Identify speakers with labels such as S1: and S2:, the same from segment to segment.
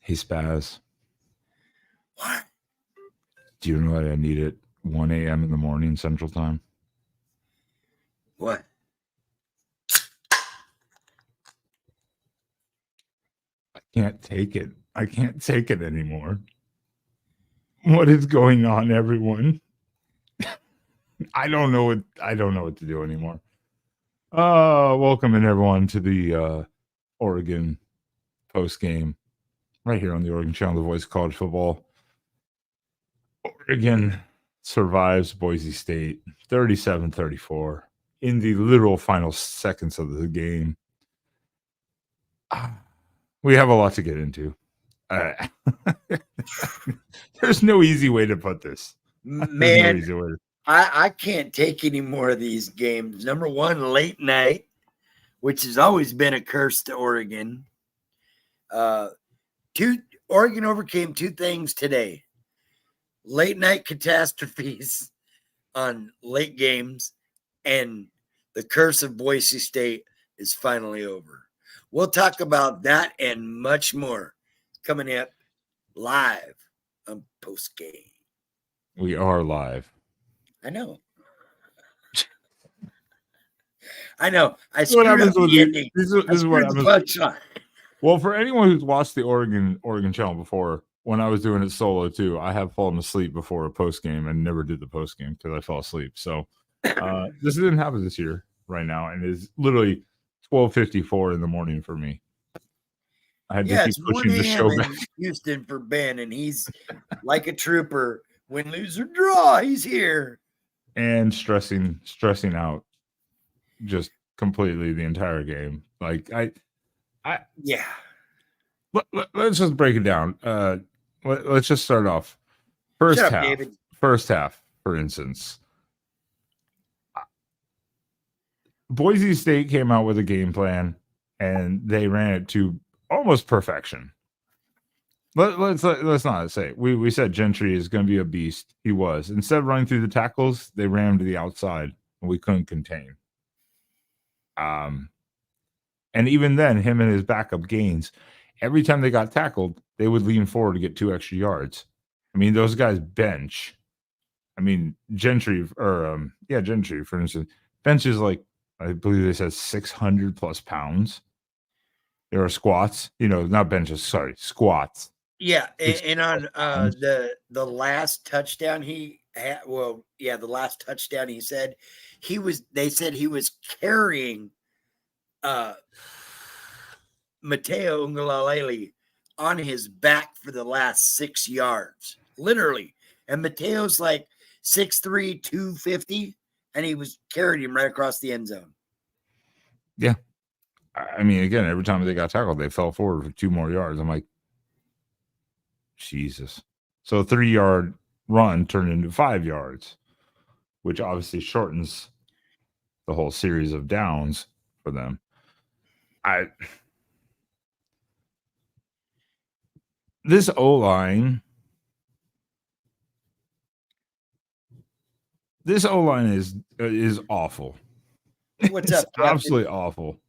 S1: Hey, Spaz.
S2: What?
S1: Do you know what I need at 1 a.m. in the morning Central Time?
S2: What?
S1: I can't take it. I can't take it anymore. What is going on, everyone? I don't know what to do anymore. Welcome in everyone to the Oregon post game right here on the Oregon Channel, the voice of college football. Oregon survives Boise State 37-34 in the literal final seconds of the game. We have a lot to get into. There's no easy way to put this.
S2: Man, I can't take any more of these games. Number one, late night, which has always been a curse to Oregon. Oregon overcame two things today. Late night catastrophes on late games, and the curse of Boise State is finally over. We'll talk about that and much more coming up live on Postgame.
S1: We are live.
S2: I know. I know. I
S1: what happens
S2: with
S1: the ending. This is what happens.
S2: Punchline.
S1: Well, for anyone who's watched the Oregon Channel before, when I was doing it solo too, I have fallen asleep before a post game and never did the post game because I fell asleep. So this didn't happen this year right now, and it's literally 12:54 in the morning for me. I had to keep pushing the show back.
S2: Houston for Ben, and he's like a trooper. Win, lose, or draw, he's here.
S1: And stressing out just completely the entire game. Like
S2: yeah.
S1: Let's just break it down. Let's just start off. First half, for instance. Boise State came out with a game plan, and they ran it to almost perfection. Let's not say we said Gentry is going to be a beast. He was. Instead of running through the tackles, they ran him to the outside, and we couldn't contain. And even then, him and his backup Gaines, every time they got tackled, they would lean forward to get 2 extra yards. I mean, those guys bench. I mean, Gentry, for instance, benches like, I believe they said 600 plus pounds. There are squats, not benches, sorry, squats.
S2: Yeah, and on the last touchdown he had, the last touchdown he said they said he was carrying Mateo Ungalalele on his back for the last 6 yards, literally. And Mateo's like 6'3", 250, and he was carrying him right across the end zone.
S1: Yeah. I mean, again, every time they got tackled, they fell forward for 2 more yards. I'm like, Jesus. So a 3-yard run turned into 5 yards, which obviously shortens the whole series of downs for them. This O-line is awful.
S2: What's up,
S1: Captain? Absolutely awful.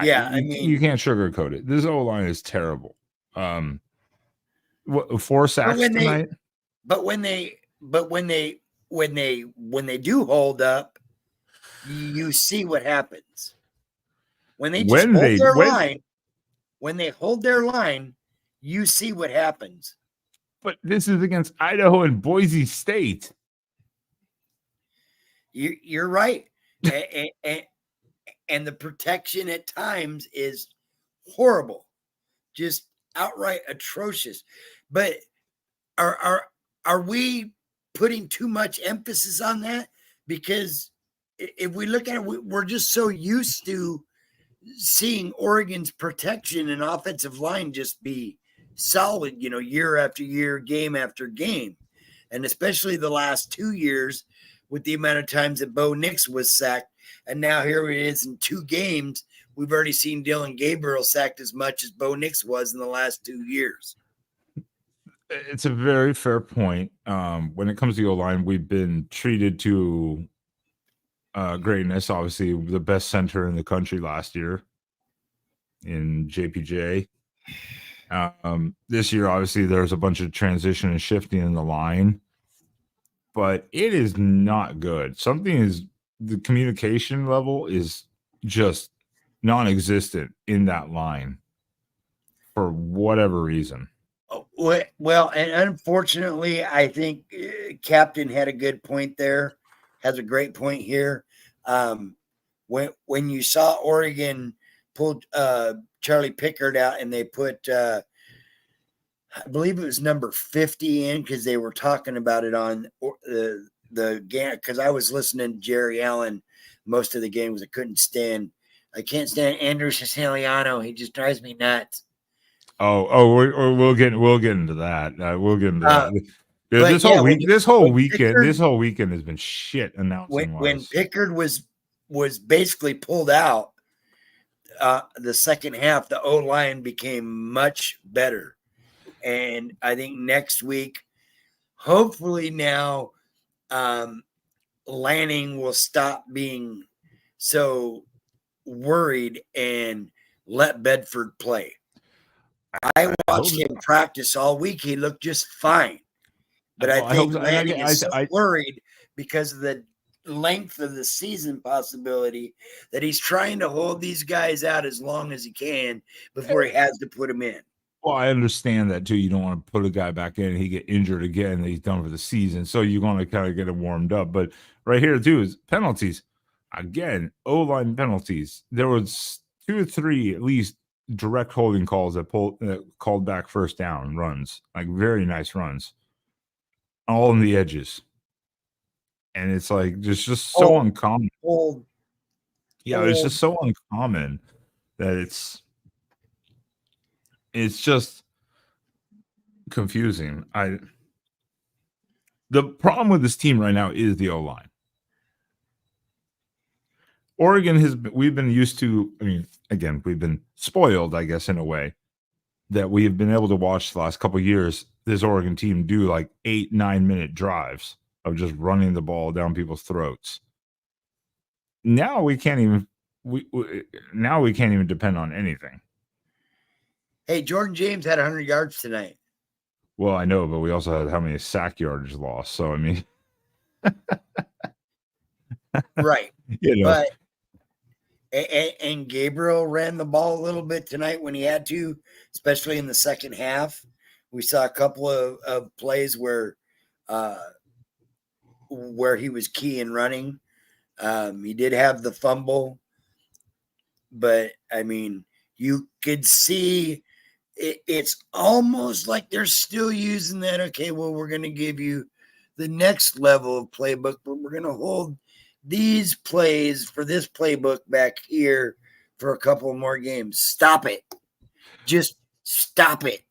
S2: Yeah, I mean,
S1: you can't sugarcoat it. This O-line is terrible. 4 sacks tonight.
S2: But when they do hold up, you see what happens. When they hold their line, you see what happens.
S1: But this is against Idaho and Boise State.
S2: You're right. And the protection at times is horrible, just outright atrocious. But are we putting too much emphasis on that? Because if we look at it, we're just so used to seeing Oregon's protection and offensive line just be solid, year after year, game after game. And especially the last 2 years with the amount of times that Bo Nix was sacked. And now here it is in 2 games. We've already seen Dylan Gabriel sacked as much as Bo Nix was in the last 2 years.
S1: It's a very fair point. When it comes to the O-line, we've been treated to greatness. Obviously, the best center in the country last year. in JPJ. This year, obviously, there's a bunch of transition and shifting in the line, but it is not good. The communication level is just non-existent in that line for whatever reason.
S2: Well, and unfortunately, I think Captain had a good point there. Has a great point here. When you saw Oregon pull Charlie Pickard out and they put, I believe it was number 50 in because they were talking about it on the game. Because I was listening to Jerry Allen most of the games. I can't stand Andrew Siciliano. He just drives me nuts.
S1: We'll get into that. We'll get into that. Yeah, this whole weekend has been shit announcing
S2: when
S1: wise.
S2: Pickard was basically pulled out, the second half, the O-line became much better. And I think next week, hopefully now, Lanning will stop being so worried and let Bedford play. I watched him practice all week. He looked just fine. But I think Lanning is so worried because of the length of the season possibility that he's trying to hold these guys out as long as he can before he has to put them in.
S1: Well, I understand that too. You don't want to put a guy back in and he get injured again and he's done for the season. So you want to kind of get him warmed up. But right here too is penalties. Again, O-line penalties. There was 2 or 3 at least direct holding calls that called back first down runs, like very nice runs, all in the edges. And it's like just so uncommon. It's just so uncommon that it's just confusing. The problem with this team right now is the O-line. Oregon we've been used to, again, we've been spoiled, I guess, in a way, that we have been able to watch the last couple of years this Oregon team do like 8-9 minute drives of just running the ball down people's throats. Now we can't even depend on anything.
S2: Hey, Jordan James had 100 yards tonight.
S1: Well, I know, but we also had how many sack yardage lost. So
S2: right. But and Gabriel ran the ball a little bit tonight when he had to, especially in the second half. We saw a couple of plays where he was key in running. He did have the fumble, but you could see it's almost like they're still using that. Okay, well, we're going to give you the next level of playbook, but we're going to hold these plays for this playbook back here for a couple more games. Stop it. Just stop it.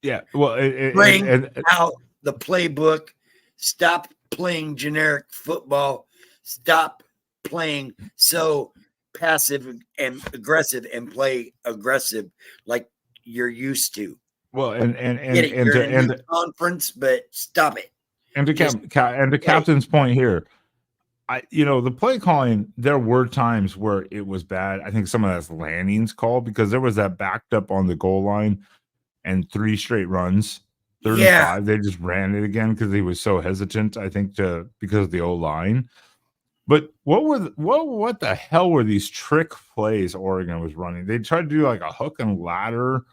S1: Yeah. Well,
S2: bring out the playbook. Stop playing generic football. Stop playing so passive and aggressive and play aggressive like you're used to.
S1: Well, and
S2: you're in a conference, but stop it.
S1: And to Captain's point here, the play calling, there were times where it was bad. I think some of that's Lanning's call because there was that backed up on the goal line and 3 straight runs, 3rd and 5. They just ran it again because he was so hesitant, I think, because of the O-line. But what the hell were these trick plays Oregon was running? They tried to do like a hook and ladder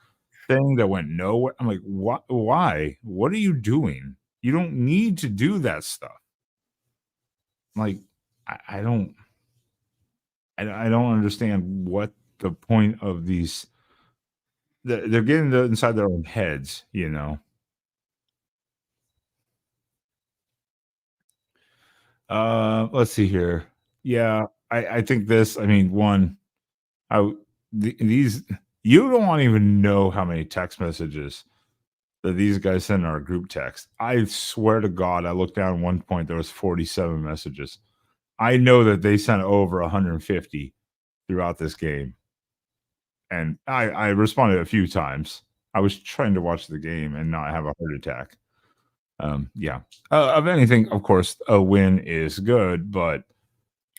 S1: thing that went nowhere. I'm like, what? Why? What are you doing? You don't need to do that stuff. Like, I don't understand what the point of these. They're getting inside their own heads, Let's see here. Yeah, I think this. These you don't even know how many text messages that these guys send in our group text. I swear to God, I looked down at one point, there was 47 messages. I know that they sent over 150 throughout this game. And I responded a few times. I was trying to watch the game and not have a heart attack. Of anything, of course, a win is good, but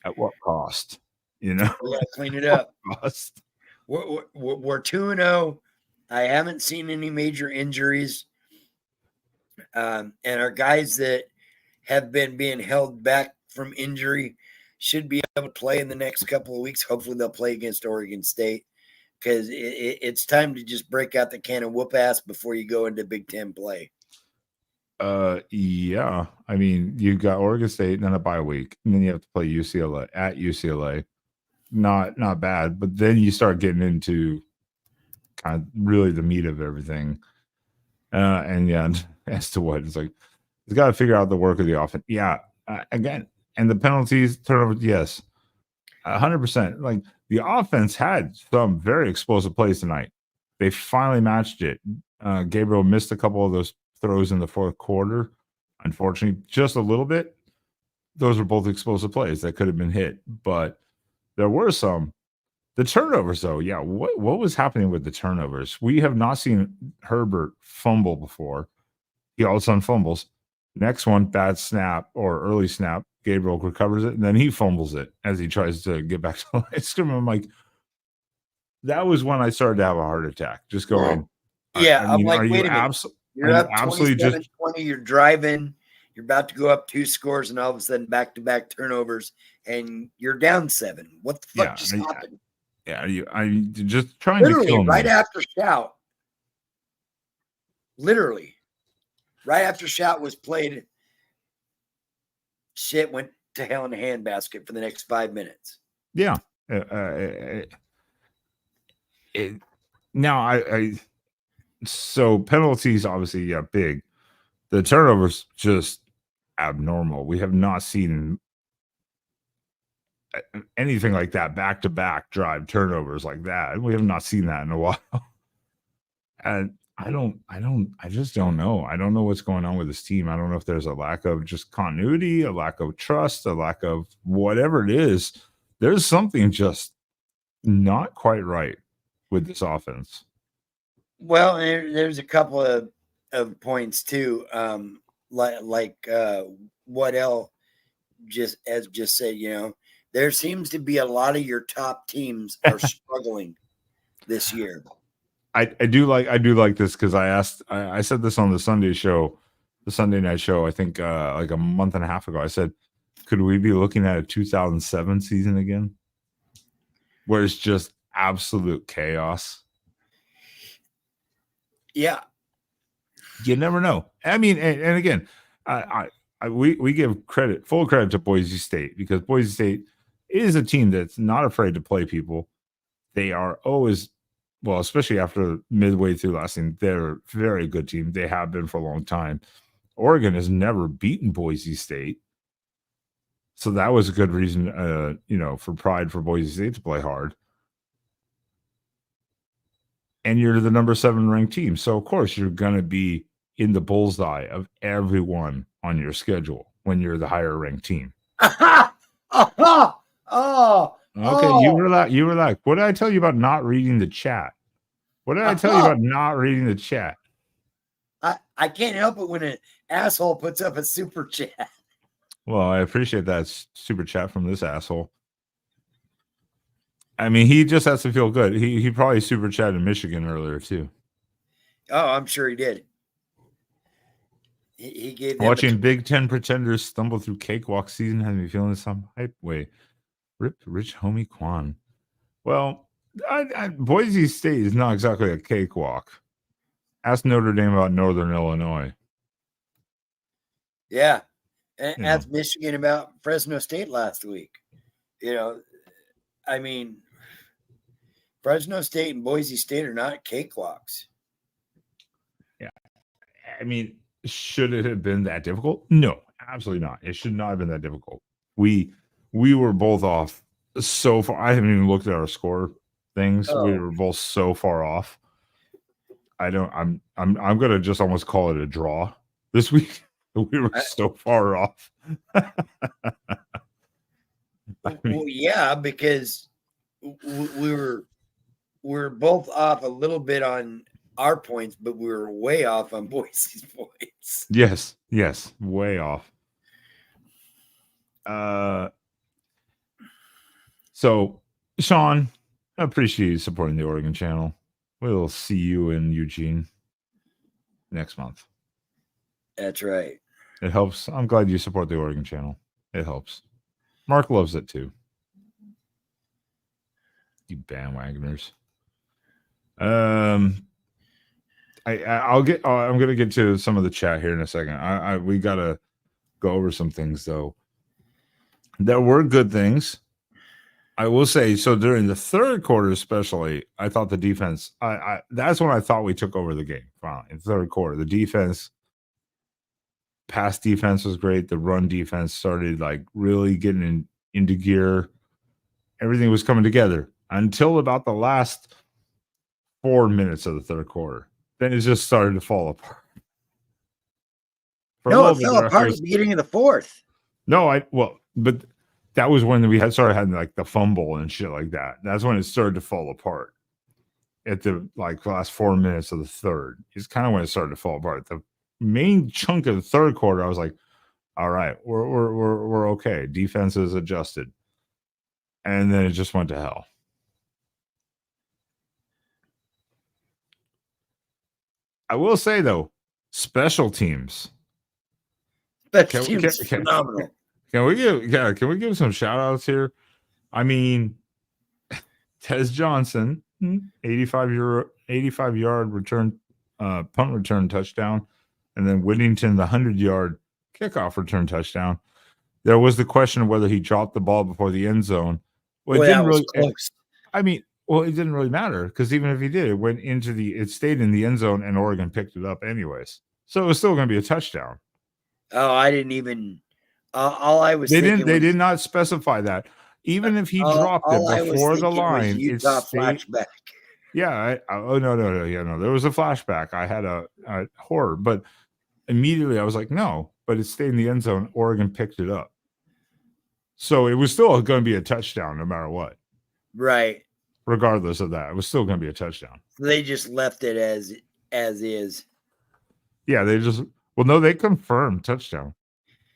S1: at what cost?
S2: We got to clean it up. We're 2-0. I haven't seen any major injuries. And our guys that have been being held back from injury should be able to play in the next couple of weeks. Hopefully they'll play against Oregon State, because it's time to just break out the can and whoop ass before you go into Big Ten play.
S1: Yeah. I mean, you got Oregon State and then a bye week, and then you have to play UCLA at UCLA. Not bad, but then you start getting into kind of really the meat of everything. And yeah, as to what it's like, he's got to figure out the work of the offense. Yeah, again, and the penalties, turnovers, yes, 100%. Like the offense had some very explosive plays tonight. They finally matched it. Gabriel missed a couple of those throws in the fourth quarter, unfortunately, just a little bit. Those were both explosive plays that could have been hit, but there were some. The turnovers, though, yeah. What was happening with the turnovers? We have not seen Herbert fumble before. He all of a sudden fumbles. Next one, bad snap or early snap. Gabriel recovers it, and then he fumbles it as he tries to get back to the line of scrimmage. I'm like, that was when I started to have a heart attack. Just going,
S2: yeah.
S1: I mean,
S2: I'm like,
S1: are
S2: wait
S1: you
S2: a minute. You're up
S1: absolutely
S2: 27-20. You're driving. You're about to go up 2 scores, and all of a sudden, back-to-back turnovers, and you're down 7. What the fuck just happened?
S1: Yeah, I'm just trying
S2: Literally,
S1: to kill
S2: right
S1: me.
S2: after shout. Literally, right after shout was played, shit went to hell in a handbasket for the next 5 minutes.
S1: Yeah. Now so penalties obviously, yeah, big. The turnovers just abnormal. We have not seen anything like that, back-to-back drive turnovers like that. We have not seen that in a while. And I just don't know. I don't know what's going on with this team. I don't know if there's a lack of just continuity, a lack of trust, a lack of whatever it is. There's something just not quite right with this offense.
S2: Well, there's a couple of points too. Like what L just said, there seems to be a lot of your top teams are struggling this year.
S1: I do like this because I said this on the Sunday night show, I think like a month and a half ago. I said, could we be looking at a 2007 season again? Where it's just absolute chaos.
S2: Yeah.
S1: You never know. I mean, and again, we give full credit to Boise State, because Boise State is a team that's not afraid to play people. They are always, well, especially after midway through last season, they're a very good team. They have been for a long time. Oregon has never beaten Boise State. So that was a good reason, for pride for Boise State to play hard. And you're the number 7 ranked team. So, of course, you're going to be in the bullseye of everyone on your schedule when you're the higher ranked team. Okay, you relax. What did I tell you about not reading the chat? What did I tell you about not reading the chat?
S2: I can't help it when an asshole puts up a super chat.
S1: Well, I appreciate that super chat from this asshole. I mean, he just has to feel good. He probably super chatted Michigan earlier too.
S2: Oh, I'm sure he did. He gave them
S1: watching Big Ten pretenders stumble through cakewalk season has me feeling some hype way. Rip Rich Homie Quan. Well, Boise State is not exactly a cakewalk. Ask Notre Dame about Northern Illinois.
S2: Yeah. And ask Michigan about Fresno State last week. I mean, Fresno State and Boise State are not cakewalks.
S1: Yeah. I mean, should it have been that difficult? No, absolutely not. It should not have been that difficult. We were both off so far. I haven't even looked at our score things. Oh. We were both so far off. I'm gonna just almost call it a draw this week. We were so far off.
S2: Well, yeah, because we're both off a little bit on our points, but we were way off on Boise's points.
S1: Yes, way off. So Sean, I appreciate you supporting the Oregon channel. We'll see you in Eugene next month.
S2: That's right.
S1: It helps. I'm glad you support the Oregon channel. It helps. Mark loves it too. You bandwagoners. I'm gonna get to some of the chat here in a second. We gotta go over some things though. There were good things. I will say, so during the third quarter, especially, I thought the defense. That's when I thought we took over the game. Finally, in the third quarter, the defense, pass defense was great. The run defense started like really getting into gear. Everything was coming together until about the last 4 minutes of the third quarter. Then it just started to fall apart. For a
S2: No,
S1: little
S2: it
S1: bit
S2: fell
S1: there,
S2: apart at the beginning of the fourth.
S1: No, but that was when we started having like the fumble and shit like that. That's when it started to fall apart. At the like last 4 minutes of the third, it's kind of when it started to fall apart. The main chunk of the third quarter, I was like, all right, we're okay. Defense is adjusted, and then it just went to hell. I will say though, special teams.
S2: Special teams is phenomenal.
S1: Can we give some shout outs here? I mean, Tez Johnson, 85-yard return, punt return touchdown, and then Whittington, the 100-yard kickoff return touchdown. There was the question of whether he dropped the ball before the end zone. Well, it didn't really.
S2: Close.
S1: It didn't really matter because even if he did, it stayed in the end zone, and Oregon picked it up anyways. So it was still going to be a touchdown.
S2: Oh, I didn't even. All I was.
S1: They did not specify that. Even if he dropped it before the line, it's
S2: flashback.
S1: Yeah. No. There was a flashback. I had a horror, but immediately I was like, no. But it stayed in the end zone. Oregon picked it up, so it was still going to be a touchdown, no matter what.
S2: Right.
S1: Regardless of that, it was still going to be a touchdown.
S2: They just left it as is.
S1: Yeah, they confirmed touchdown.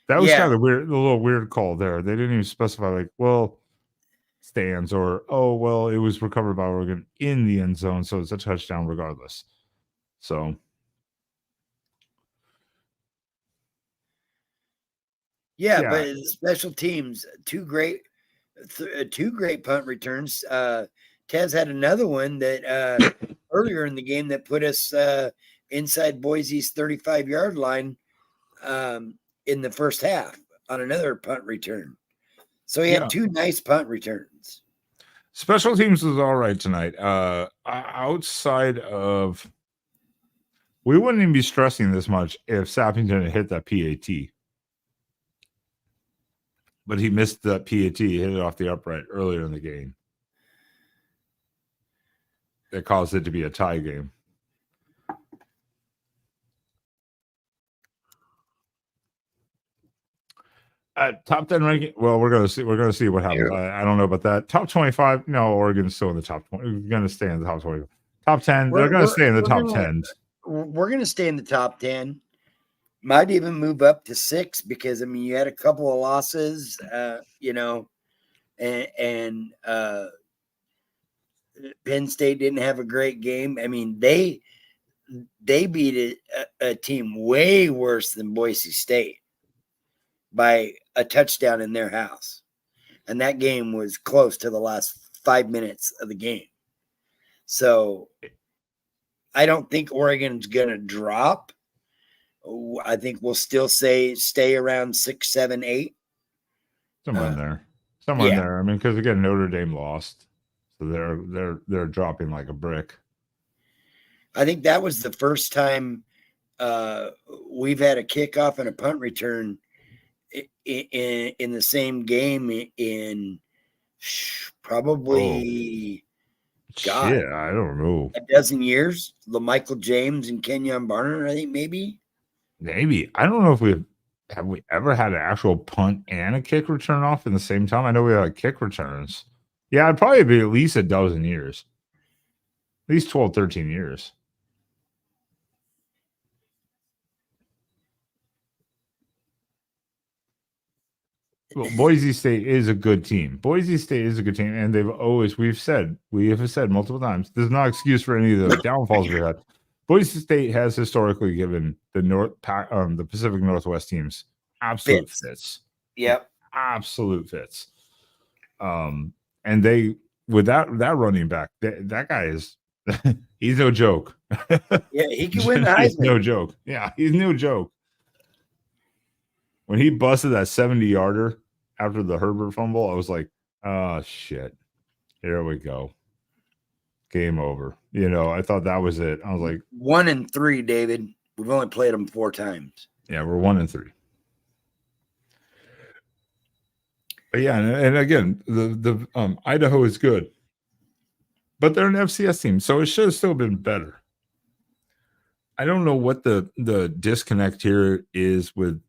S1: That was kind of weird, a little weird call there. They didn't even specify, like, well, stands or, oh, well, it was recovered by Oregon in the end zone, so it's a touchdown regardless. So,
S2: yeah. But special teams, two great punt returns. Tez had another one that earlier in the game that put us inside Boise's 35-yard line. In the first half on another punt return. So he had two nice punt returns.
S1: Special teams was all right tonight. Outside of, we wouldn't even be stressing this much if Sappington had hit that PAT. But he missed that PAT, hit it off the upright earlier in the game. That caused it to be a tie game. Top 10 ranking. Well, we're gonna see what happens. I don't know about that. Top 25. No, Oregon's still in the top 20. We're gonna stay in the top 20. Top 10. They're gonna stay in the top 10.
S2: We're gonna stay in the top 10. Might even move up to 6 because you had a couple of losses, and Penn State didn't have a great game. They beat a team way worse than Boise State by a touchdown in their house. And that game was close to the last 5 minutes of the game. So I don't think Oregon's going to drop. I think we'll still stay around 6, 7, 8.
S1: Somewhere in there. Somewhere in there. Because again, Notre Dame lost. So they're dropping like a brick.
S2: I think that was the first time we've had a kickoff and a punt return in the same game in probably
S1: I don't know,
S2: a dozen years. Michael James and Kenyon Barner, I think maybe
S1: I don't know if we ever had an actual punt and a kick return off in the same time. I know we had kick returns. Yeah, it'd probably be at least a dozen years, at least 12, 13 years. Well, Boise State is a good team. Boise State is a good team, and we have said multiple times, there's no excuse for any of the downfalls we had. Boise State has historically given the Pacific Northwest teams absolute fits.
S2: Yep.
S1: Absolute fits. And they with that running back, that guy is he's no joke.
S2: Yeah, he can win the Heisman.
S1: He's no joke. Yeah, he's no joke. When he busted that 70-yarder after the Herbert fumble, I was like, oh shit. Here we go. Game over. I thought that was it. I was like
S2: 1-3, David. We've only played them 4 times.
S1: Yeah, we're 1-3. But yeah, and again, the Idaho is good, but they're an FCS team, so it should have still been better. I don't know what the disconnect here is with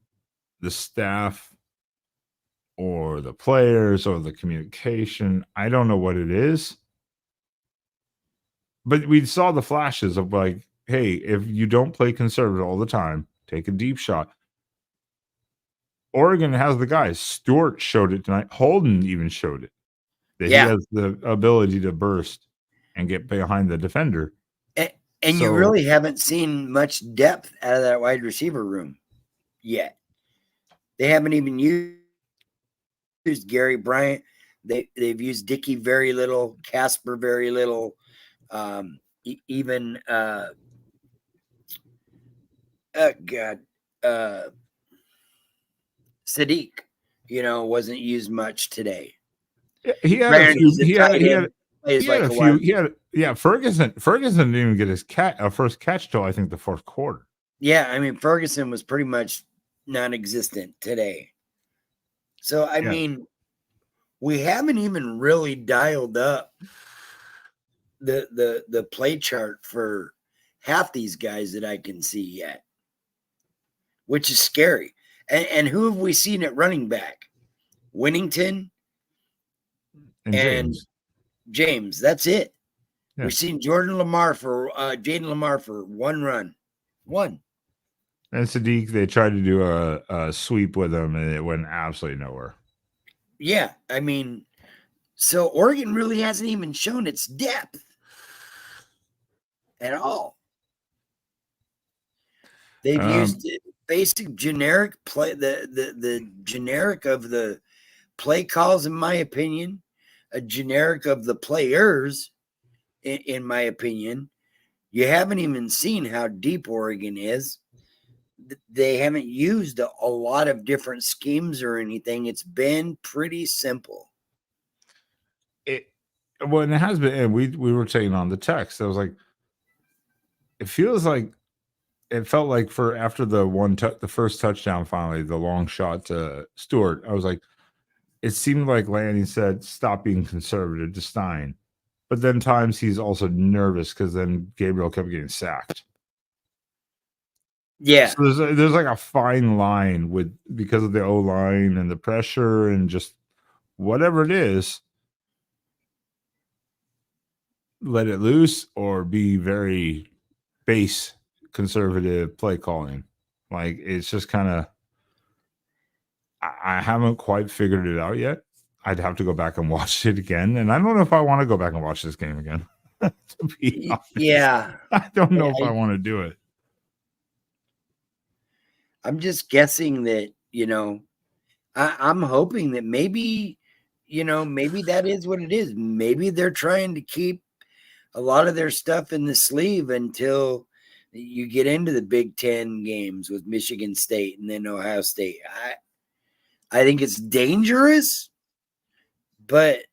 S1: the staff or the players or the communication. I don't know what it is, but we saw the flashes of like, hey, if you don't play conservative all the time, take a deep shot. Oregon has the guys. Stewart showed it tonight. Holden even showed it. That he has the ability to burst and get behind the defender.
S2: And you really haven't seen much depth out of that wide receiver room yet. They haven't even used Gary Bryant. They've used Dickey very little, Casper very little. Even Sadiq, wasn't used much today.
S1: He had a few. Ferguson didn't even get his first catch till I think the fourth quarter.
S2: Yeah, I mean Ferguson was pretty much non-existent today. So I mean, we haven't even really dialed up the play chart for half these guys that I can see yet, which is scary. And who have we seen at running back? Winnington and James. That's it. Yeah. We've seen Jaden Lamar for 1 run. 1.
S1: And Sadiq, they tried to do a sweep with him, and it went absolutely nowhere.
S2: Yeah, I mean, so Oregon really hasn't even shown its depth at all. They've used basic generic play, the generic of the play calls, in my opinion, a generic of the players, in my opinion. You haven't even seen how deep Oregon is. They haven't used a lot of different schemes or anything. It's been pretty simple.
S1: It has been, and we were saying on the text, I was like, it felt like for after the first touchdown, finally, the long shot to Stewart, I was like, it seemed like Lanning said, stop being conservative to Stein. But then times he's also nervous because then Gabriel kept getting sacked.
S2: Yeah.
S1: So there's like a fine line because of the O-line and the pressure and just whatever it is, let it loose or be very base conservative play calling. Like it's just kind of, I haven't quite figured it out yet. I'd have to go back and watch it again. And I don't know if I want to go back and watch this game again. To be honest.
S2: Yeah.
S1: I don't know if I want to do it.
S2: I'm just guessing that, I'm hoping that maybe that is what it is. Maybe they're trying to keep a lot of their stuff in the sleeve until you get into the Big Ten games with Michigan State and then Ohio State. I think it's dangerous, but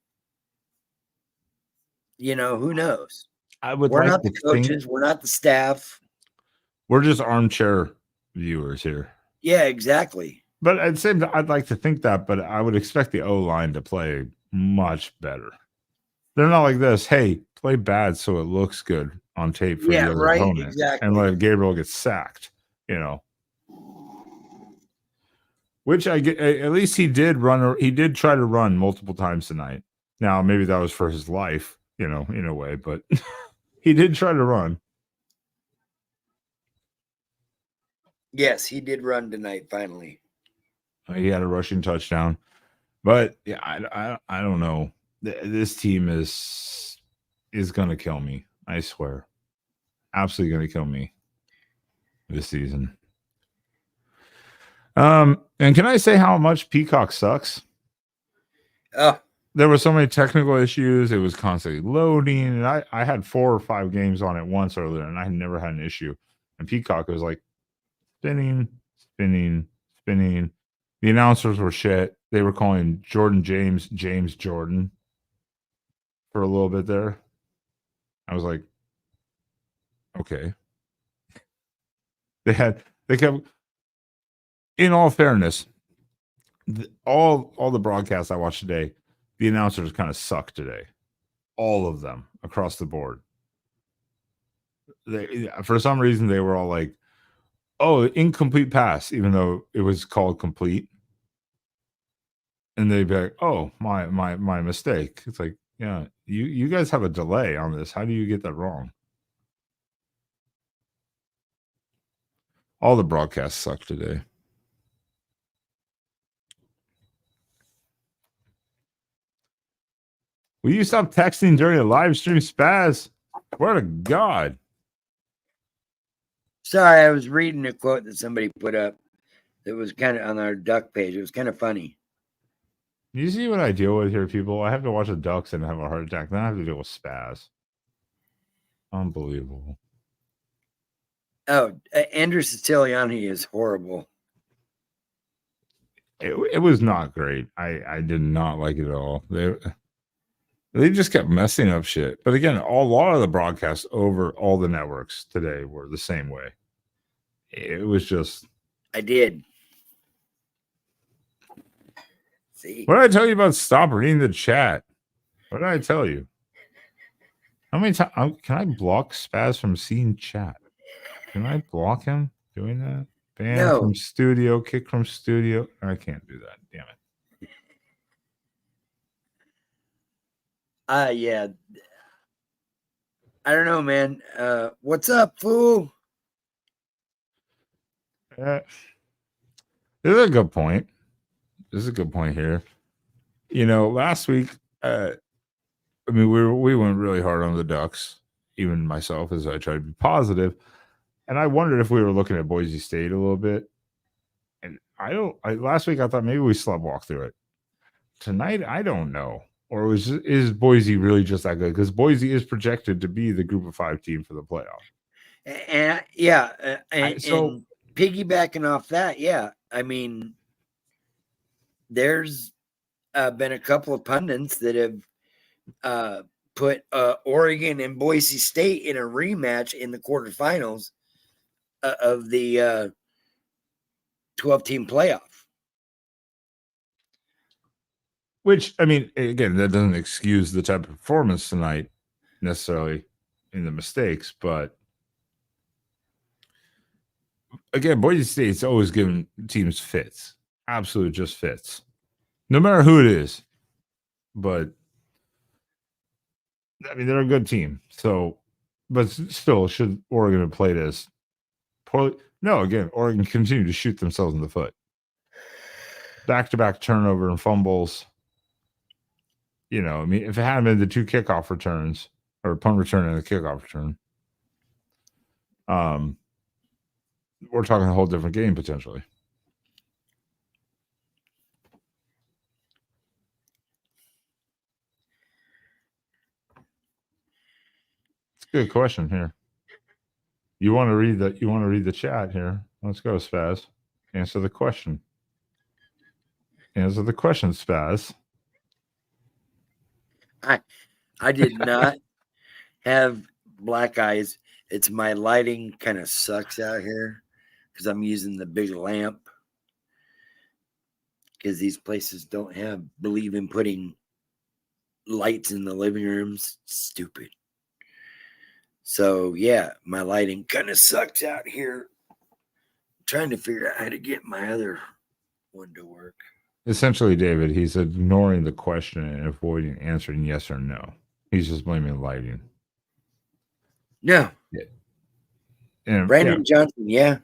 S2: who knows? We're not the coaches. We're not the staff.
S1: We're just armchair viewers here.
S2: Yeah, exactly.
S1: But I'd like to think that, but I would expect the O-line to play much better. They're not like this. Hey, play bad so it looks good on tape for the other opponent,
S2: exactly.
S1: and let Gabriel get sacked. Which I get. At least he did run. He did try to run multiple times tonight. Now maybe that was for his life, in a way, but he did try to run.
S2: Yes, he did run tonight. Finally,
S1: he had a rushing touchdown. But yeah, I don't know. This team is gonna kill me. I swear, absolutely gonna kill me this season. And can I say how much Peacock sucks?
S2: Oh,
S1: There were so many technical issues. It was constantly loading. And I had 4 or 5 games on it once earlier, and I never had an issue. And Peacock was like spinning, spinning, spinning. The announcers were shit. They were calling Jordan James Jordan for a little bit there. I was like, okay. They kept, in all fairness, all the broadcasts I watched today, the announcers kind of suck today. All of them across the board. They, for some reason, they were all like, "Oh, incomplete pass," even though it was called complete. And they'd be like, "Oh, my mistake." It's like, yeah, you guys have a delay on this. How do you get that wrong? All the broadcasts suck today. Will you stop texting during a live stream, Spaz? Word of God.
S2: sorry, I was reading a quote that somebody put up that was kind of on our Duck page. It was kind of funny.
S1: You see what I deal with here, people? I have to watch the Ducks and have a heart attack. Then I have to deal with Spaz. Unbelievable.
S2: Oh, Andrew Siciliani is horrible.
S1: It was not great. I did not like it at all. They just kept messing up shit. But again, a lot of the broadcasts over all the networks today were the same way. It was just.
S2: I did. See,
S1: What did I tell you about stop reading the chat? What did I tell you? How many times can I block Spaz from seeing chat? Can I block him doing that? Ban from studio, kick from studio. I can't do that. Damn it.
S2: Yeah. I don't know, man. What's up, fool?
S1: This is a good point. This is a good point here. You know, last week, I mean, we went really hard on the Ducks, even myself, as I tried to be positive. And I wondered if we were looking at Boise State a little bit. And last week I thought maybe we slupwalked through it. Tonight, I don't know. Or is Boise really just that good? Because Boise is projected to be the group of 5 team for the playoff.
S2: And yeah, and piggybacking off that, yeah, I mean, there's been a couple of pundits that have put Oregon and Boise State in a rematch in the quarterfinals of the 12-team playoff.
S1: Which, I mean, again, that doesn't excuse the type of performance tonight necessarily in the mistakes, but again, Boise State's always given teams fits. Absolute just fits. No matter who it is. But I mean, they're a good team. So, but still, should Oregon have played as poorly? No, again, Oregon continued to shoot themselves in the foot. Back-to-back turnover and fumbles. You know, I mean, if it hadn't been the 2 kickoff returns or punt return and the kickoff return, we're talking a whole different game potentially. It's a good question here. You want to read the chat here? Let's go, Spaz. Answer the question. Answer the question, Spaz.
S2: I did not have black eyes. It's my lighting kind of sucks out here because I'm using the big lamp because these places don't believe in putting lights in the living rooms. Stupid. So yeah, my lighting kind of sucks out here. I'm trying to figure out how to get my other one to work.
S1: Essentially, David, he's ignoring the question and avoiding answering yes or no. He's just blaming lighting.
S2: No.
S1: Yeah. And,
S2: Brandon Johnson, yeah.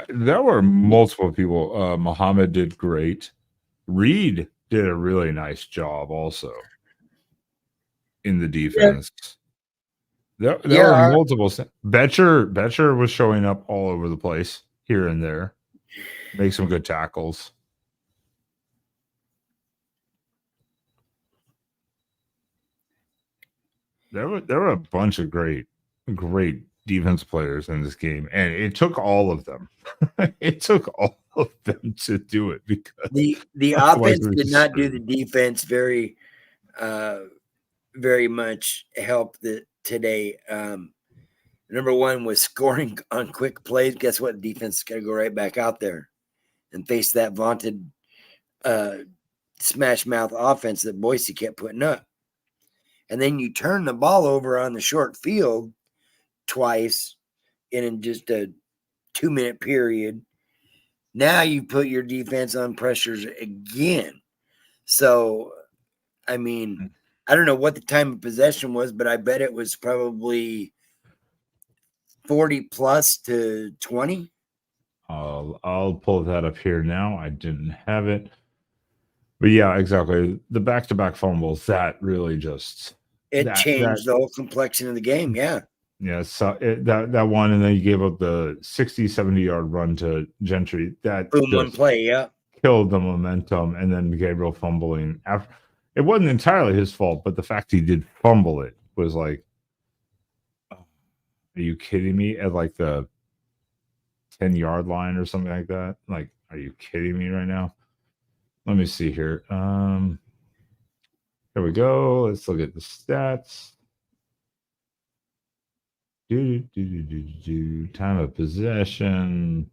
S1: There were multiple people. Muhammad did great. Reed did a really nice job also in the defense. There were multiple. Betcher was showing up all over the place here and there, make some good tackles. There were a bunch of great defense players in this game, and it took all of them. It took all of them to do it because
S2: the offense did not do the defense very much help today. Number one was scoring on quick plays. Guess what? Defense is going to go right back out there and face that vaunted smash mouth offense that Boise kept putting up. And then you turn the ball over on the short field twice in just a 2-minute period. Now you put your defense on pressures again. So, I mean, I don't know what the time of possession was, but I bet it was probably 40 plus to 20.
S1: I'll pull that up here now. I didn't have it. But yeah, exactly. The back-to-back fumbles, that really just
S2: changed the whole complexion of the game. Yeah.
S1: Yeah, so that one, and then you gave up the 60, 70-yard run to Gentry. That
S2: boom, one play, yeah.
S1: Killed the momentum, and then Gabriel fumbling. It wasn't entirely his fault, but the fact he did fumble it was like, are you kidding me? At like the 10-yard line or something like that? Like, are you kidding me right now? Let me see here. Here we go. Let's look at the stats. Time of possession.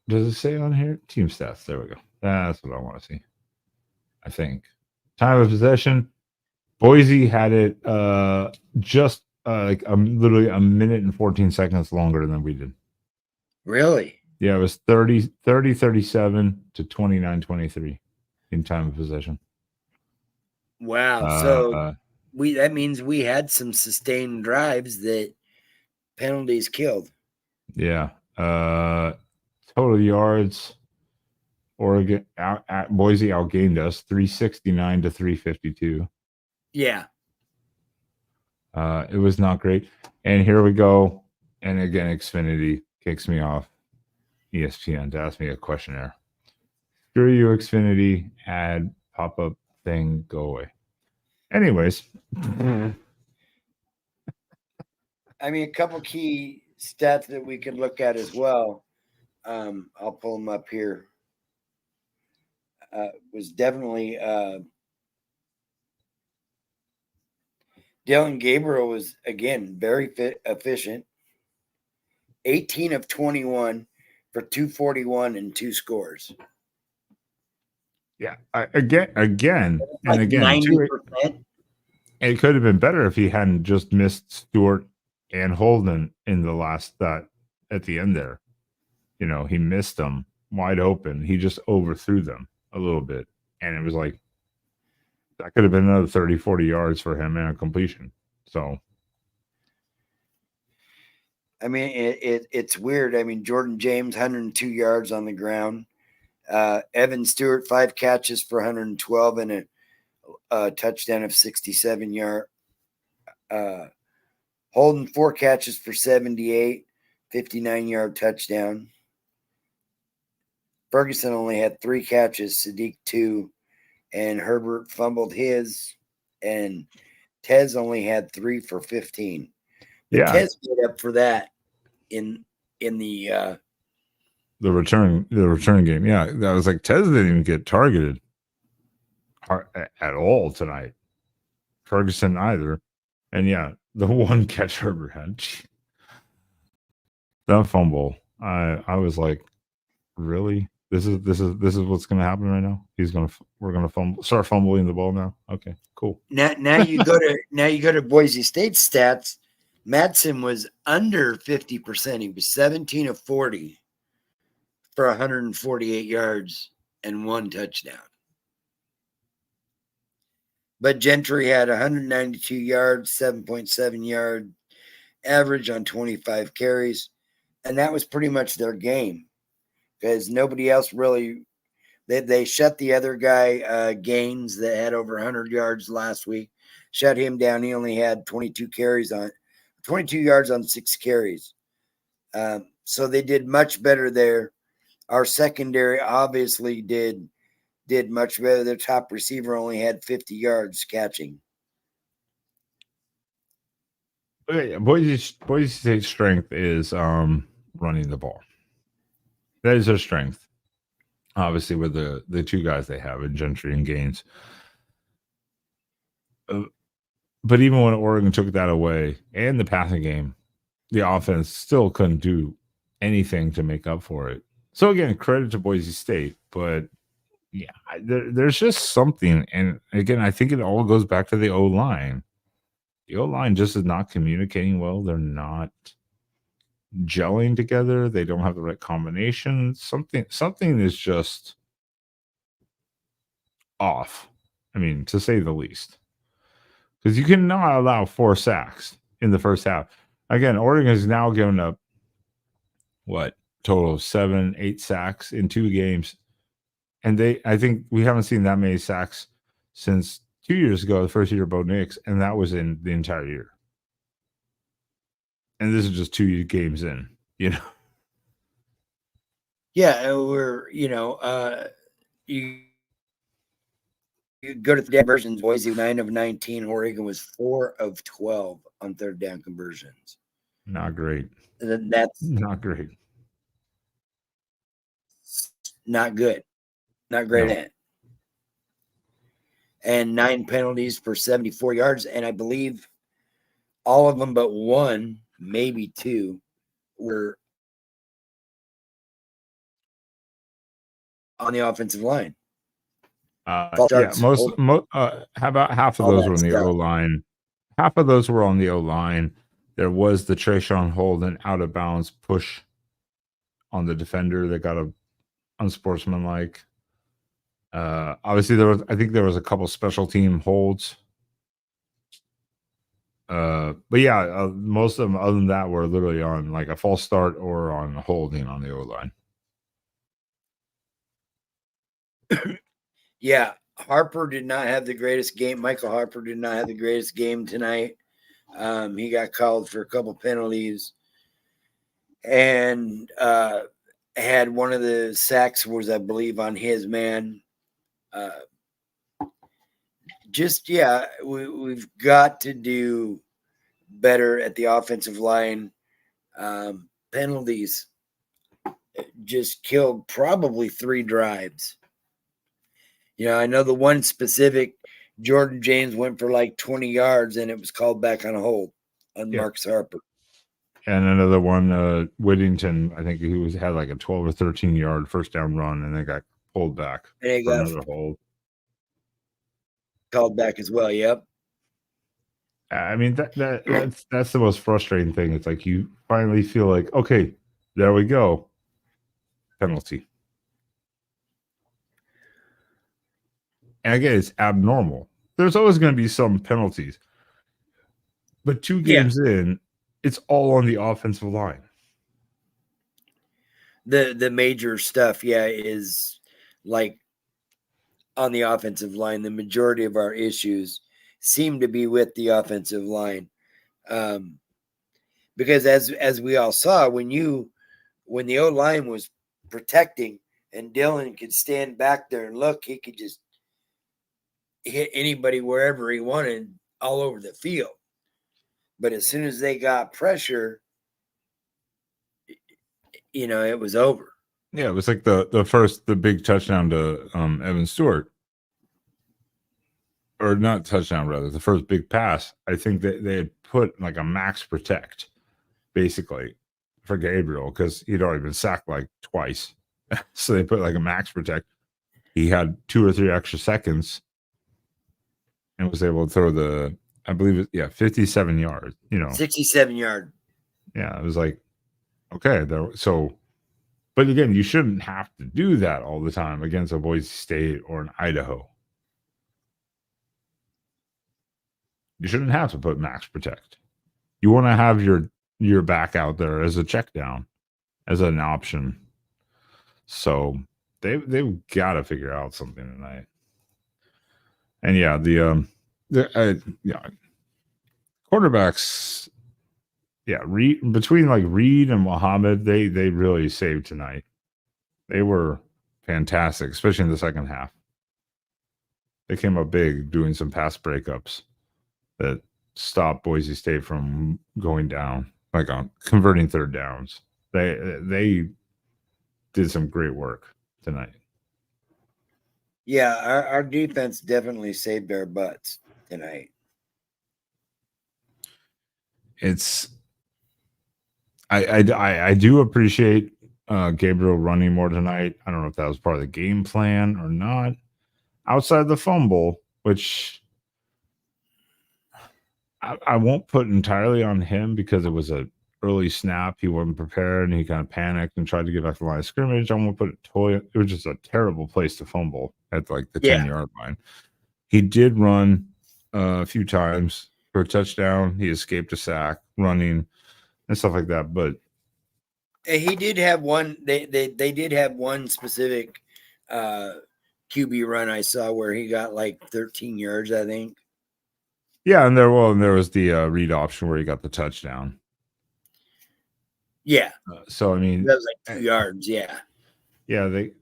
S1: Does it say on here? Team stats. There we go. That's what I want to see. I think. Time of possession. Boise had it just like literally a minute and 14 seconds longer than we did.
S2: Really?
S1: Yeah, it was 30-37 to 29-23 in time of possession.
S2: Wow. So that means we had some sustained drives that penalties killed.
S1: Yeah. Total yards. Oregon at Boise outgained us 369 to 352.
S2: Yeah.
S1: It was not great. And here we go. And again, Xfinity kicks me off ESPN to ask me a questionnaire. Screw you, Xfinity. Ad pop-up thing. Go away. Anyways.
S2: I mean, a couple key stats that we could look at as well. I'll pull them up here. Was definitely Dylan Gabriel was, again, very efficient. 18 of 21 for 241 and 2 scores.
S1: Yeah, again,
S2: like
S1: and again,
S2: 90%.
S1: It could have been better if he hadn't just missed Stewart and Holden in the last at the end there. You know, he missed them wide open. He just overthrew them a little bit, and it was like that could have been another 30, 40 yards for him and a completion. So,
S2: I mean, it's weird. I mean, Jordan James, 102 yards on the ground. Evan Stewart, 5 catches for 112 and a touchdown of 67 yards. Holden, 4 catches for 78, 59-yard touchdown. Ferguson only had 3 catches, Sadiq 2, and Herbert fumbled his, and Tez only had 3 for 15. But Tez made up for that in the
S1: return game. Yeah, that was like Tez didn't even get targeted at all tonight. Ferguson either, and yeah, the one catch Herbert had, that fumble. I was like, really? This is what's going to happen right now. We're going to start fumbling the ball now. Okay, cool.
S2: Now you go to Boise State stats. Madsen was under 50%. He was 17 of 40 for 148 yards and 1 touchdown. But Gentry had 192 yards, 7.7 yard average on 25 carries, and that was pretty much their game. because nobody else really. They shut the other guy, Gaines, that had over 100 yards last week. Shut him down. He only had 22 yards on 6 carries. So they did much better there. Our secondary obviously did much better. Their top receiver only had 50 yards catching.
S1: Boise State's strength is running the ball. That is their strength. Obviously, with the two guys they have in Gentry and Gaines. But even when Oregon took that away and the passing game, the offense still couldn't do anything to make up for it. So again, credit to Boise State, but yeah, there's just something. And again, I think it all goes back to the O-line. The O-line just is not communicating well. They're not gelling together. They don't have the right combination. Something is just off. I mean, to say the least. Because you cannot allow 4 sacks in the first half. Again, Oregon has now given up total of 7, 8 sacks in 2 games. And I think we haven't seen that many sacks since 2 years ago, the first year of Bo Nix, and that was in the entire year. And this is just 2 games in,
S2: Yeah, you go to the conversions. Boise 9 of 19. Oregon was 4 of 12 on third down conversions.
S1: Not great.
S2: That's
S1: not great.
S2: Not good. Not great
S1: No.
S2: at it. And 9 penalties for 74 yards. And I believe all of them but 1, maybe 2, were on the offensive line.
S1: How about half of those were on the O-line? Half of those were on the O-line. There was the Trayshawn hold and out of bounds push on the defender that got a unsportsmanlike. Obviously, I think there was a couple special team holds. But yeah, most of them, other than that, were literally on like a false start or on holding on the O-line.
S2: Yeah, Harper did not have the greatest game. Michael Harper did not have the greatest game tonight. He got called for a couple penalties, and had one of the sacks was, I believe, on his man. We've got to do better at the offensive line. Penalties just killed probably 3 drives. I know the one specific, Jordan James went for like 20 yards and it was called back on a hold on Marcus Harper.
S1: And another one, Whittington, I think he had like a 12 or 13 yard first down run and then got pulled back for another hold.
S2: Called back as well. Yep.
S1: I mean, that's the most frustrating thing. It's like you finally feel like, okay, there we go. Penalty. And again, it's abnormal. There's always going to be some penalties. But 2 games in, it's all on the offensive line.
S2: The major stuff, is like on the offensive line. The majority of our issues seem to be with the offensive line. Because as we all saw, when the O-line was protecting and Dylan could stand back there and look, he could just hit anybody wherever he wanted all over the field. But as soon as they got pressure, it was over.
S1: Yeah, it was like the big touchdown to Evan Stewart. Or not touchdown, rather, the first big pass. I think that they had put like a max protect, basically, for Gabriel, because he'd already been sacked like twice. So they put like a max protect. He had 2 or 3 extra seconds and was able to throw 57 yards,
S2: 67 yard.
S1: Yeah, it was like, okay, but again, you shouldn't have to do that all the time against a Boise State or an Idaho. You shouldn't have to put max protect. You want to have your back out there as a check down, as an option. So they've got to figure out something tonight. And yeah, quarterbacks, between like Reed and Muhammad, they really saved tonight. They were fantastic, especially in the second half. They came up big doing some pass breakups that stopped Boise State from going down, like on converting third downs. They did some great work tonight.
S2: Yeah, our defense definitely saved our butts tonight.
S1: I do appreciate Gabriel running more tonight. I don't know if that was part of the game plan or not. Outside the fumble, which I won't put entirely on him because it was an early snap. He wasn't prepared and he kind of panicked and tried to get back to the line of scrimmage. I won't put it totally. It was just a terrible place to fumble at like the 10-yard line. He did run a few times for a touchdown. He escaped a sack running and stuff like that. But
S2: he did have one. They did have one specific QB run I saw where he got like 13 yards, I think.
S1: Yeah, and there was the read option where he got the touchdown.
S2: Yeah.
S1: So I mean,
S2: that was like 2 yards. Yeah.
S1: Yeah, they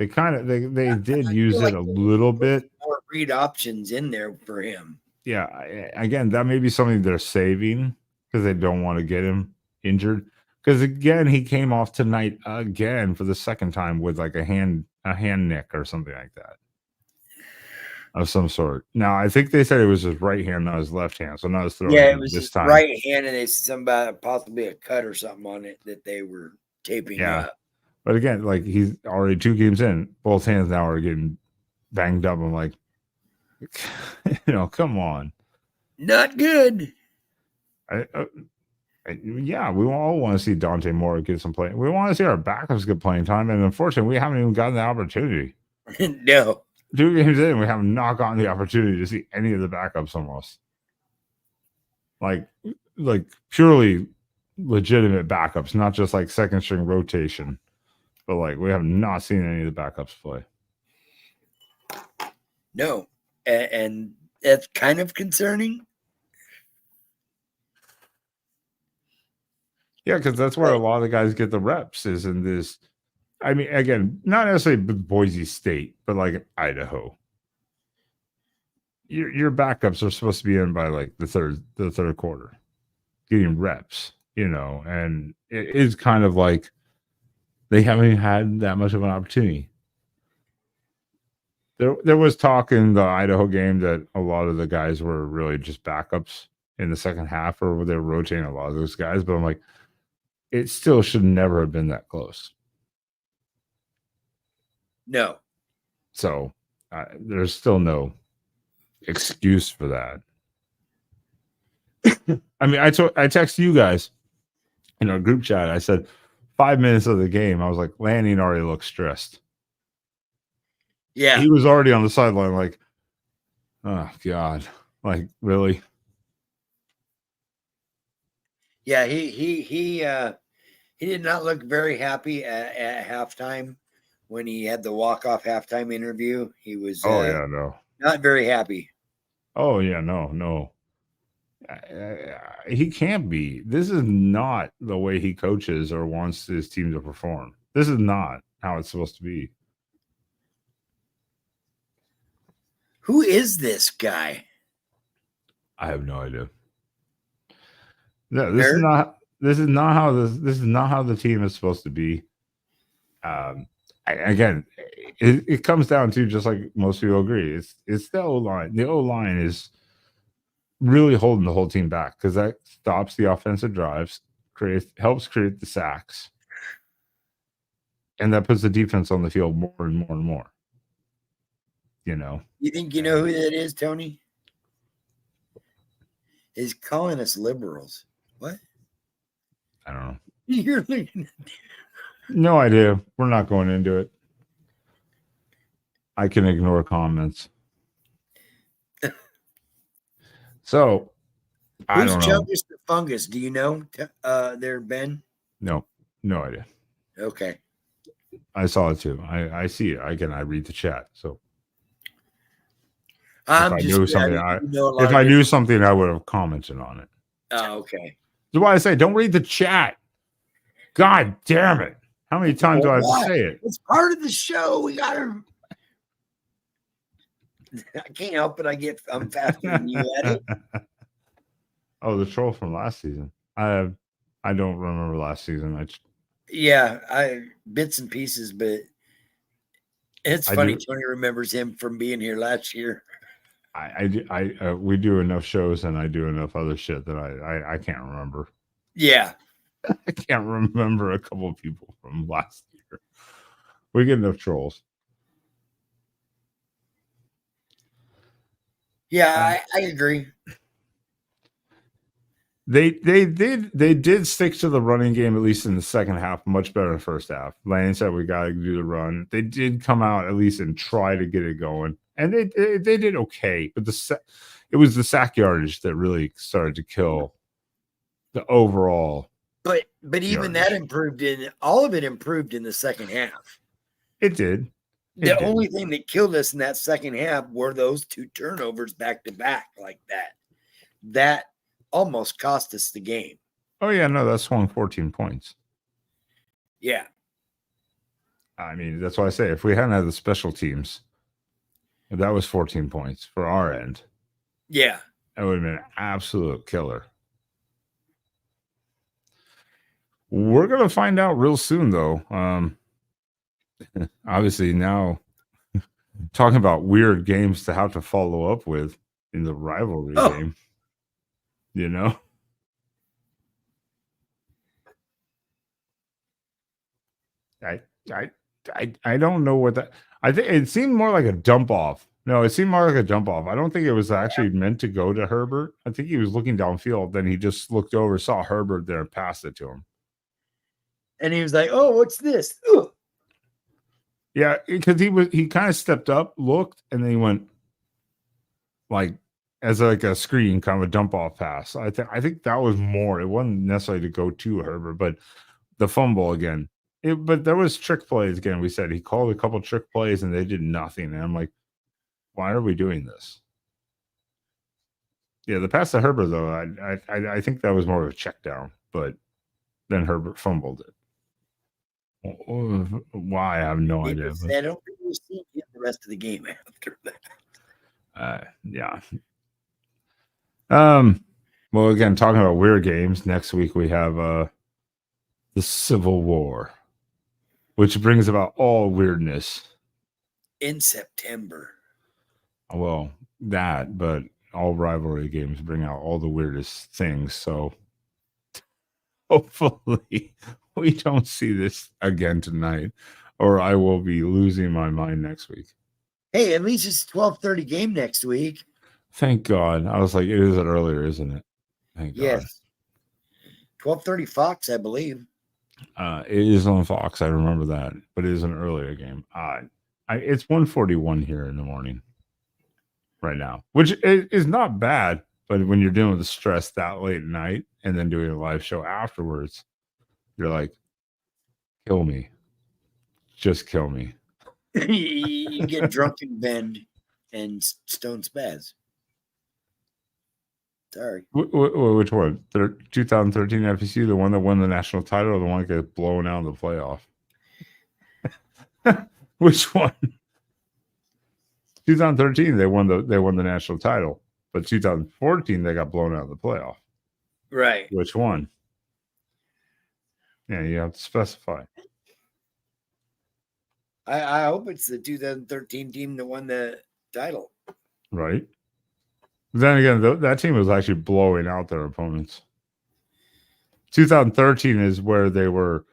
S1: did use it a little bit.
S2: More read options in there for him.
S1: Yeah, again, that may be something they're saving because they don't want to get him injured. Because again, he came off tonight again for the second time with like a hand nick or something like that of some sort. Now, I think they said it was his right hand, not his left hand. So not his throwing.
S2: Yeah, it was
S1: this
S2: his
S1: time.
S2: right hand, and it's somebody possibly a cut or something on it that they were taping up.
S1: But again, like he's already 2 games in, both hands now are getting banged up. I'm like, come on.
S2: Not good.
S1: Yeah, we all want to see Dante Moore get some play. We want to see our backups get playing time, and unfortunately, we haven't even gotten the opportunity.
S2: No.
S1: 2 games in, we have not gotten the opportunity to see any of the backups almost. Like purely legitimate backups, not just like second string rotation. But like we have not seen any of the backups play.
S2: No. And that's kind of concerning.
S1: Yeah, because that's where a lot of the guys get the reps is in this. I mean, again, not necessarily Boise State, but like Idaho. Your backups are supposed to be in by like the third quarter, getting reps, and it is kind of like they haven't had that much of an opportunity. There was talk in the Idaho game that a lot of the guys were really just backups in the second half, or they were rotating a lot of those guys. But I'm like, it still should never have been that close.
S2: No.
S1: So there's still no excuse for that. I mean, I texted you guys in our group chat. I said 5 minutes of the game, I was like, Lanning already looks stressed.
S2: Yeah.
S1: He was already on the sideline like, oh, God. Like, really?
S2: Yeah, he did not look very happy at halftime when he had the walk-off halftime interview. He was not very happy.
S1: Oh, yeah, no. He can't be. This is not the way he coaches or wants his team to perform. This is not how it's supposed to be.
S2: Who is this guy?
S1: I have no idea. No, this is not how the team is supposed to be. Again, it comes down to, just like most people agree, it's the O-line. The O-line is really holding the whole team back because that stops the offensive drives, helps create the sacks, and that puts the defense on the field more and more and more.
S2: You think you know who that is, Tony? He's calling us liberals. What?
S1: I don't know.
S2: You're looking at
S1: no idea. We're not going into it. I can ignore comments. So, I don't know.
S2: Chungus the Fungus? Do you know there, Ben?
S1: No idea.
S2: Okay.
S1: I saw it too. I see it. I read the chat. So if
S2: I'm
S1: I
S2: just
S1: knew
S2: glad
S1: something,
S2: that you know a lot
S1: if
S2: of
S1: I knew
S2: different.
S1: something, I would have commented on it.
S2: Oh, okay.
S1: That's why I say don't read the chat. God damn it! How many times do I have to
S2: Why?
S1: say it?
S2: It's part of the show. We gotta. I can't help it. I'm faster than you at it.
S1: Oh, the troll from last season. I don't remember last season.
S2: Yeah, I bits and pieces, but it's
S1: I
S2: funny.
S1: do.
S2: Tony remembers him from being here last year.
S1: We do enough shows and I do enough other shit that I can't remember.
S2: Yeah,
S1: I can't remember a couple of people from last year. We get enough trolls.
S2: yeah, I agree.
S1: They did stick to the running game at least in the second half, much better in the first half. Lane said we got to do the run. They did come out at least and try to get it going, and they did okay. But it was the sack yardage that really started to kill the overall.
S2: But even that improved all of it improved in the second half.
S1: It did.
S2: The only thing that killed us in that second half were those 2 turnovers back to back like that. That almost cost us the game.
S1: Oh yeah, no, that swung 14 points.
S2: Yeah.
S1: I mean, that's why I say if we hadn't had the special teams, that was 14 points for our end.
S2: Yeah.
S1: That would have been an absolute killer. We're going to find out real soon, though. Obviously, now talking about weird games to have to follow up with in the rivalry game, you know? I don't know what that. I think it seemed more like a dump off. No, it seemed more like a dump off. I don't think it was actually meant to go to Herbert. I think he was looking downfield. Then he just looked over, saw Herbert there, and passed it to him.
S2: And he was like, "Oh, what's this?" Ugh.
S1: Yeah, because he kind of stepped up, looked, and then he went like as like a screen, kind of a dump off pass. I think that was more. It wasn't necessarily to go to Herbert, but the fumble again. But there was trick plays again. We said he called a couple trick plays and they did nothing. And I'm like, why are we doing this? Yeah, the pass to Herbert though, I think that was more of a check down, but then Herbert fumbled it. Why? I have no idea.
S2: I don't think we'll see him the rest of the game after
S1: that. Yeah. Well, again, talking about weird games, next week we have the Civil War, which brings about all weirdness
S2: in September.
S1: Well, but all rivalry games bring out all the weirdest things. So hopefully we don't see this again tonight, or I will be losing my mind next week.
S2: Hey, at least it's 12:30 game next week.
S1: Thank God. I was like, it is earlier, isn't it? Thank God.
S2: Yes. 12:30 Fox, I believe.
S1: It is on Fox. I remember that, but it is an earlier game. It's 1:41 here in the morning right now, which is not bad. But when you're dealing with the stress that late at night and then doing a live show afterwards, you're like, kill me. Just kill me.
S2: You get drunk and bend and stone spaz. Sorry.
S1: Which one? 2013 FEC, the one that won the national title, or the one that got blown out in the playoff? Which one? 2013, they won the national title, but 2014 they got blown out of the playoff.
S2: Right.
S1: Which one? Yeah, you have to specify.
S2: I hope it's the 2013 team that won the title.
S1: Right. Then again, that team was actually blowing out their opponents. 2013 is where they were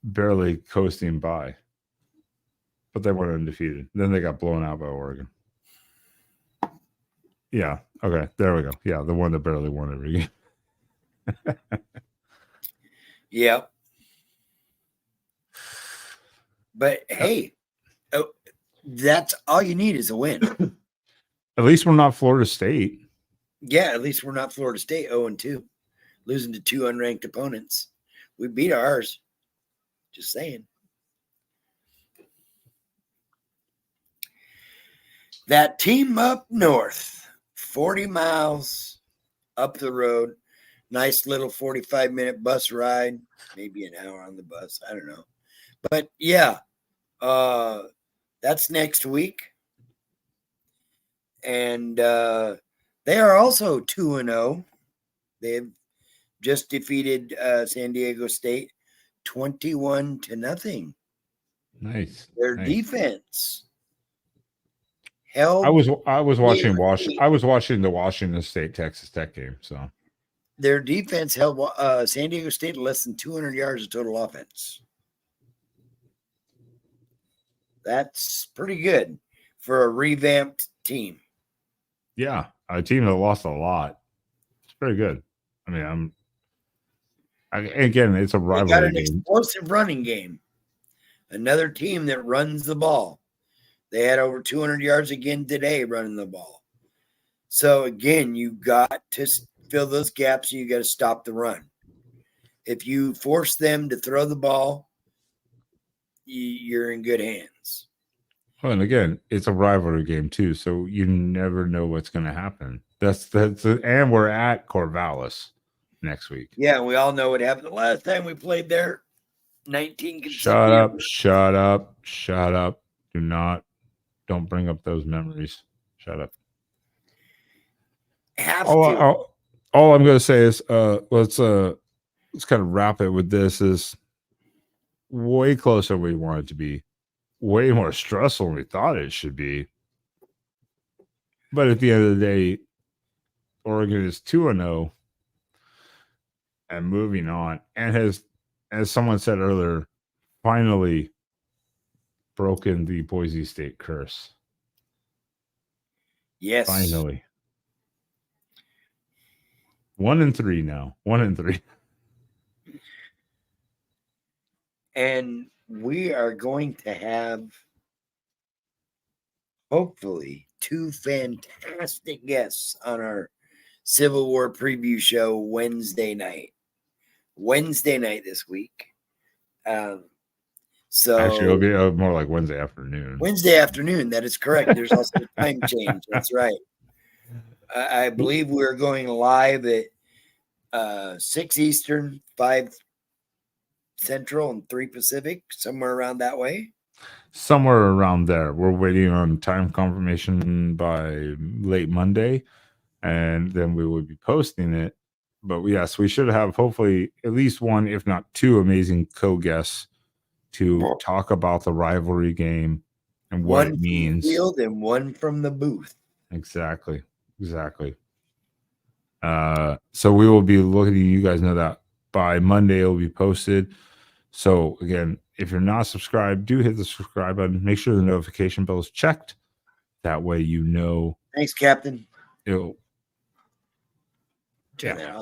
S1: barely coasting by, but they weren't undefeated. Then they got blown out by Oregon. Yeah. Okay. There we go. Yeah, the one that barely won every game.
S2: Yeah. But hey, that's all you need is a win.
S1: At least we're not Florida State.
S2: Yeah, at least we're not Florida State 0-2, losing to 2 unranked opponents. We beat ours. Just saying. That team up north, 40 miles up the road, nice little 45-minute bus ride, maybe an hour on the bus. I don't know. But yeah, that's next week. And they are also 2-0. They've just defeated San Diego State 21-0.
S1: Nice.
S2: Their
S1: nice.
S2: defense held.
S1: I was watching the Washington State Texas Tech game. So
S2: their defense held San Diego State less than 200 yards of total offense. That's pretty good for a revamped team.
S1: yeah, a team that lost a lot. It's pretty good. I mean, again, it's a rivalry
S2: got an
S1: game.
S2: Explosive running game. Another team that runs the ball. They had over 200 yards again today running the ball. So again, you got to fill those gaps and you got to stop the run. If you force them to throw the ball, you're in good hands.
S1: Well, and again, it's a rivalry game too, so you never know what's going to happen. And we're at Corvallis next week.
S2: Yeah, we all know what happened the last time we played there. 19 consecutive.
S1: Shut up. Don't bring up those memories. Shut up. All I'm going to say is let's kind of wrap it with this. Is way closer than we want it to be. Way more stressful than we thought it should be. But at the end of the day, Oregon is 2-0 and moving on, and has, as someone said earlier, finally broken the Boise State curse.
S2: Yes.
S1: Finally. 1-3 now. 1-3.
S2: And we are going to have, hopefully, 2 fantastic guests on our Civil War preview show Wednesday night this week. So
S1: Actually, it'll be more like Wednesday afternoon.
S2: Wednesday afternoon, that is correct. There's also a time change. That's right. I believe we're going live at 6 Eastern, 5 Central, and 3 Pacific, somewhere around that way.
S1: Somewhere around there. We're waiting on time confirmation by late Monday, and then we will be posting it. But yes, we should have hopefully at least one, if not 2, amazing co-guests to talk about the rivalry game and what it means. One from the
S2: field and one from the booth.
S1: Exactly. So we will be looking. You guys know that by Monday it will be posted. So again, if you're not subscribed, do hit the subscribe button. Make sure the notification bell is checked. That way you know.
S2: Thanks, Captain.
S1: It'll.
S2: Yeah.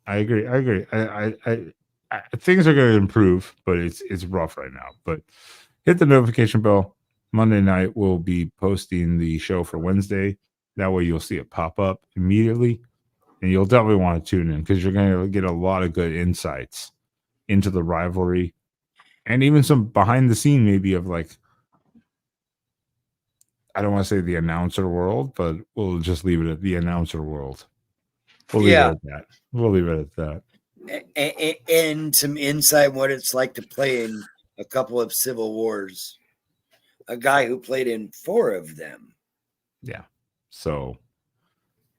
S1: I agree. I things are going to improve, but it's rough right now. But hit the notification bell. Monday night we'll be posting the show for Wednesday. That way you'll see it pop up immediately, and you'll definitely want to tune in because you're going to get a lot of good insights into the rivalry, and even some behind the scene maybe of like, I don't want to say the announcer world, but we'll just leave it at the announcer world. We'll leave it at that. We'll leave it at
S2: that. And some insight what it's like to play in a couple of Civil Wars. A guy who played in 4 of them.
S1: Yeah. So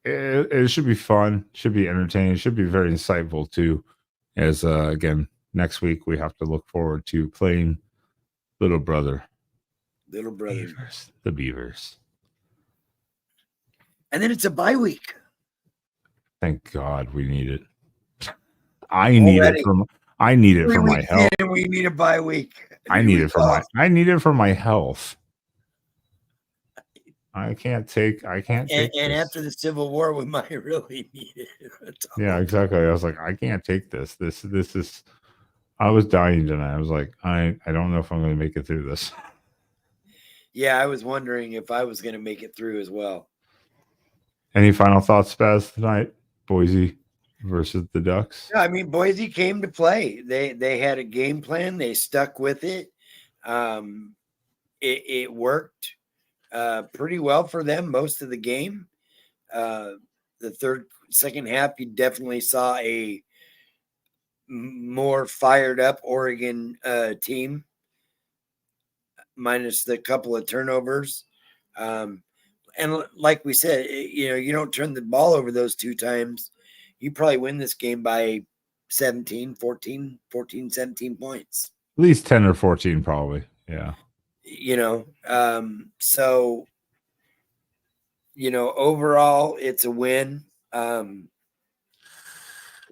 S1: it should be fun, should be entertaining, should be very insightful too. As again, next week we have to look forward to playing Little Brother. The Beavers. And
S2: then it's a bye week.
S1: Thank God we need it. I need it for my health.
S2: We need a bye week.
S1: I need it for my health. I can't take
S2: and
S1: this.
S2: After the Civil War, we might really need it.
S1: Yeah, exactly. I was like, I can't take this. This is. I was dying tonight. I was like, I don't know if I'm going to make it through this.
S2: Yeah, I was wondering if I was going to make it through as well.
S1: Any final thoughts, Spaz, tonight, Boise? versus the Ducks.
S2: No, I mean, Boise came to play. They had a game plan. They stuck with it. It worked pretty well for them most of the game. The second half, you definitely saw a more fired up Oregon team, minus the couple of turnovers. And like we said, you don't turn the ball over those 2 times, you probably win this game by 17, 14, 17 points.
S1: At least 10 or 14, probably. Yeah.
S2: So, overall, it's a win.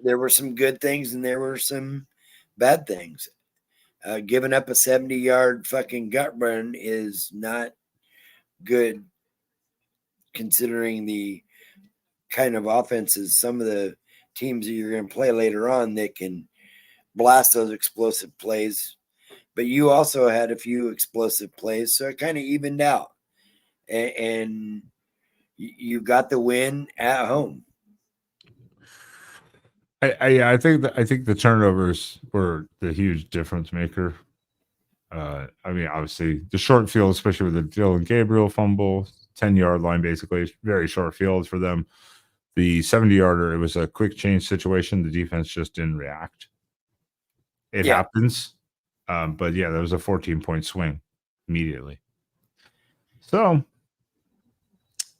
S2: There were some good things and there were some bad things. Giving up a 70-yard fucking gut run is not good, considering the kind of offenses some of the teams that you're going to play later on that can blast those explosive plays. But you also had a few explosive plays, so it kind of evened out. And you got the win at home.
S1: I think the turnovers were the huge difference maker. I mean, obviously the short field, especially with the Dylan Gabriel fumble, 10-yard line, basically very short field for them. The 70-yarder, it was a quick change situation. The defense just didn't react. It happens. But yeah, there was a 14-point swing immediately. So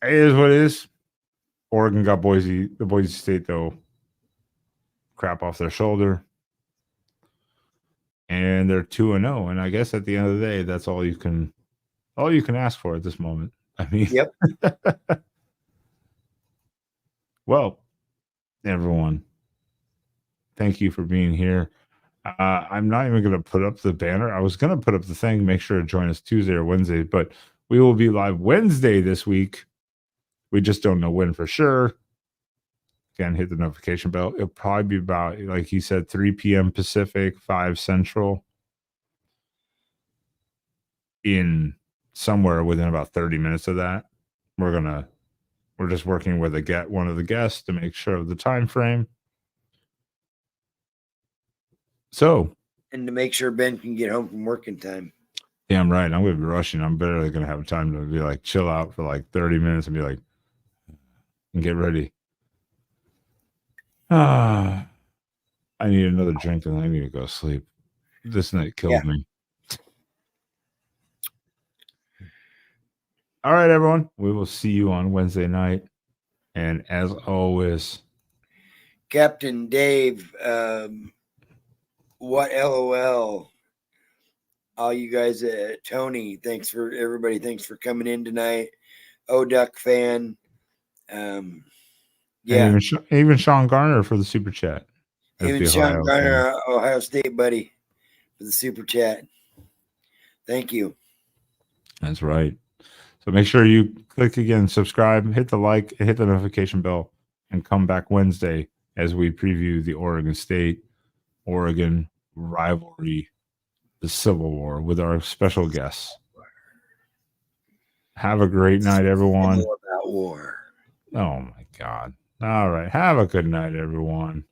S1: it is what it is. Oregon got Boise. The Boise State, though, crap off their shoulder. And they're 2-0. And I guess at the end of the day, that's all you can ask for at this moment. I mean,
S2: yep.
S1: Well, everyone, thank you for being here. I'm not even going to put up the banner. I was going to put up the thing, make sure to join us Tuesday or Wednesday, but we will be live Wednesday this week. We just don't know when for sure. Again, hit the notification bell. It'll probably be about, like he said, 3 p.m. Pacific, 5 Central, in somewhere within about 30 minutes of that. We're just working with one of the guests to make sure of the time frame. So,
S2: and to make sure Ben can get home from work in time.
S1: Damn right. I'm going to be rushing. I'm barely going to have time to be like chill out for like 30 minutes and be like, and get ready. I need another drink and I need to go to sleep. This night killed me. All right, everyone. We will see you on Wednesday night. And as always,
S2: Captain Dave, what LOL? All you guys, Tony, thanks for coming in tonight. O-Duck fan. Yeah.
S1: Even Sean Garner for the super chat.
S2: Even Sean Garner, Ohio State buddy, for the super chat. Thank you.
S1: That's right. So make sure you click again, subscribe, hit the like, hit the notification bell, and come back Wednesday as we preview the Oregon State-Oregon rivalry, the Civil War, with our special guests. Have a great night, everyone.
S2: About war.
S1: Oh, my God. All right. Have a good night, everyone.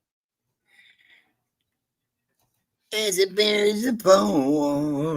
S2: As it bears the poem.